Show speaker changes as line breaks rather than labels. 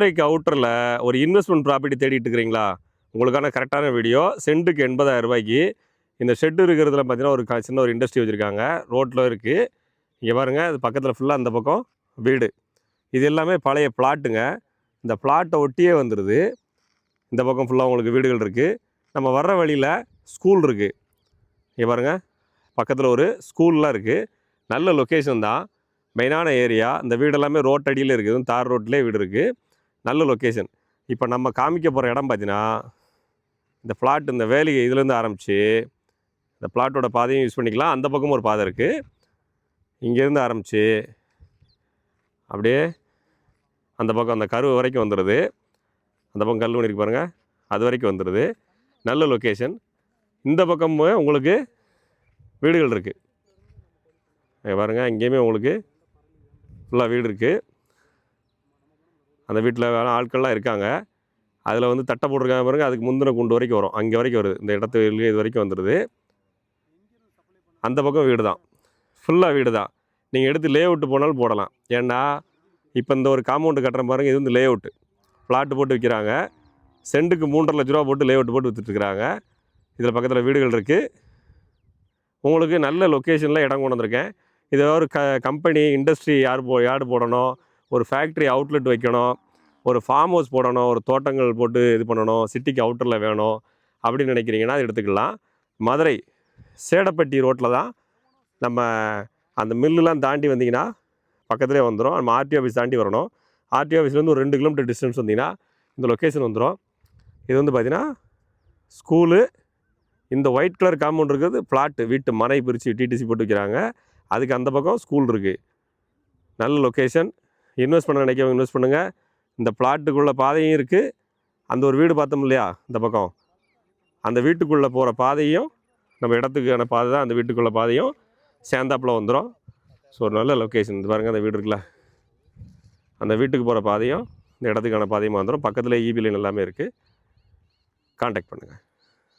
மதுரைக்கு அவுட்டரில் ஒரு இன்வெஸ்ட்மெண்ட் ப்ராப்பர்ட்டி தேடிட்டு இருக்கிறீங்களா? உங்களுக்கான கரெக்டான வீடியோ. சென்ட்டுக்கு 80,000 ரூபாய்க்கு. இந்த ஷெட்டு இருக்கிறதுல பார்த்தீங்கன்னா, ஒரு சின்ன ஒரு இண்டஸ்ட்ரி வச்சுருக்காங்க. ரோட்டில் இருக்குது. இங்கே பாருங்கள், அது பக்கத்தில் ஃபுல்லாக அந்த பக்கம் வீடு. இது எல்லாமே பழைய பிளாட்டுங்க. இந்த பிளாட்டை ஒட்டியே வந்துடுது. இந்த பக்கம் ஃபுல்லாக உங்களுக்கு வீடுகள் இருக்குது. நம்ம வர்ற வழியில் ஸ்கூல் இருக்குது. இங்கே பாருங்கள், பக்கத்தில் ஒரு ஸ்கூல்லாம் இருக்குது. நல்ல லொக்கேஷன் தான். மெயினான ஏரியா. இந்த வீடெல்லாமே ரோட்டடியில் இருக்குது. தார் ரோட்லேயே வீடு இருக்குது. நல்ல லொக்கேஷன். இப்போ நம்ம காமிக்க போகிற இடம் பார்த்தீங்கன்னா, இந்த பிளாட் இந்த வேலி இதுலேருந்து ஆரம்பித்து இந்த பிளாட்டோட பாதையும் யூஸ் பண்ணிக்கலாம். அந்த பக்கமும் ஒரு பாதை இருக்குது. இங்கேருந்து ஆரம்பித்து அப்படியே அந்த பக்கம் அந்த கருவு வரைக்கும் வந்துடுது. அந்த பக்கம் கல் இருக்கு பாருங்கள், அது வரைக்கும் வந்துடுது. நல்ல லொக்கேஷன். இந்த பக்கமும் உங்களுக்கு வீடுகள் இருக்குது. பாருங்கள், இங்கேயுமே உங்களுக்கு ஃபுல்லாக வீடு இருக்குது. அந்த வீட்டில் வேறு ஆட்கள்லாம் இருக்காங்க. அதில் வந்து தட்டை போட்டிருக்காங்க பாருங்கள், அதுக்கு முந்தின குண்டு வரைக்கும் வரும். அங்கே வரைக்கும் வருது. இந்த இடத்து இது வரைக்கும் வந்துடுது. அந்த பக்கம் வீடு தான், ஃபுல்லாக வீடு தான். நீங்கள் எடுத்து லே அவுட்டு போனாலும் போடலாம். ஏன்னா இப்போ இந்த ஒரு காம்பவுண்டு கட்டுற பாருங்கள், இது வந்து லே அவுட்டு. ஃப்ளாட்டு போட்டு விற்கிறாங்க. சென்ட்டுக்கு 3.5 லட்ச ரூபா போட்டு லே அவுட்டு போட்டு விற்றுட்டுருக்குறாங்க. இதில் பக்கத்தில் வீடுகள் இருக்குது. உங்களுக்கு நல்ல லொக்கேஷனில் இடம் கொண்டு வந்திருக்கேன். இதை ஒரு கம்பெனி இண்டஸ்ட்ரி யார்டு போடணும், ஒரு ஃபேக்ட்ரி அவுட்லெட் வைக்கணும், ஒரு ஃபார்ம் ஹவுஸ் போடணும், ஒரு தோட்டங்கள் போட்டு இது பண்ணணும், சிட்டிக்கு அவுட்டரில் வேணும் அப்படின்னு நினைக்கிறீங்கன்னா அது எடுத்துக்கலாம். மதுரை சேடப்பட்டி ரோட்டில் தான். நம்ம அந்த மில்லுலாம் தாண்டி வந்தீங்கன்னா பக்கத்துலேயே வந்துடும். நம்ம ஆர்டி ஆஃபீஸ் தாண்டி வரணும். ஆர்டி ஆஃபீஸ்லேருந்து ஒரு 2 கிலோமீட்டர் டிஸ்டன்ஸ் வந்தீங்கன்னா இந்த லொக்கேஷன் வந்துடும். இது வந்து பார்த்திங்கன்னா ஸ்கூலு. இந்த ஒயிட் கலர் காம்பவுண்ட் இருக்கிறது ஃப்ளாட்டு, வீட்டு மனை பிரித்து டிடிசி போட்டு வைக்கிறாங்க. அதுக்கு அந்த பக்கம் ஸ்கூல் இருக்குது. நல்ல லொக்கேஷன். இன்வெஸ்ட் பண்ண நினைக்கிறவங்க இன்வெஸ்ட் பண்ணுங்கள். இந்த பிளாட்டுக்குள்ளே பாதையும் இருக்குது. அந்த ஒரு வீடு பார்த்தோம் இல்லையா, இந்த பக்கம் அந்த வீட்டுக்குள்ளே போகிற பாதையும் நம்ம இடத்துக்கான பாதை தான். அந்த வீட்டுக்குள்ளே பாதையும் சேர்ந்தாப்பில் வந்துடும். ஸோ ஒரு நல்ல லொக்கேஷன். இது பாருங்கள், அந்த வீடு இருக்குல்ல, அந்த வீட்டுக்கு போகிற பாதையும் இந்த இடத்துக்கான பாதையும் வந்துடும். பக்கத்தில் ஈபி லைன் எல்லாமே இருக்குது. கான்டாக்ட் பண்ணுங்கள்.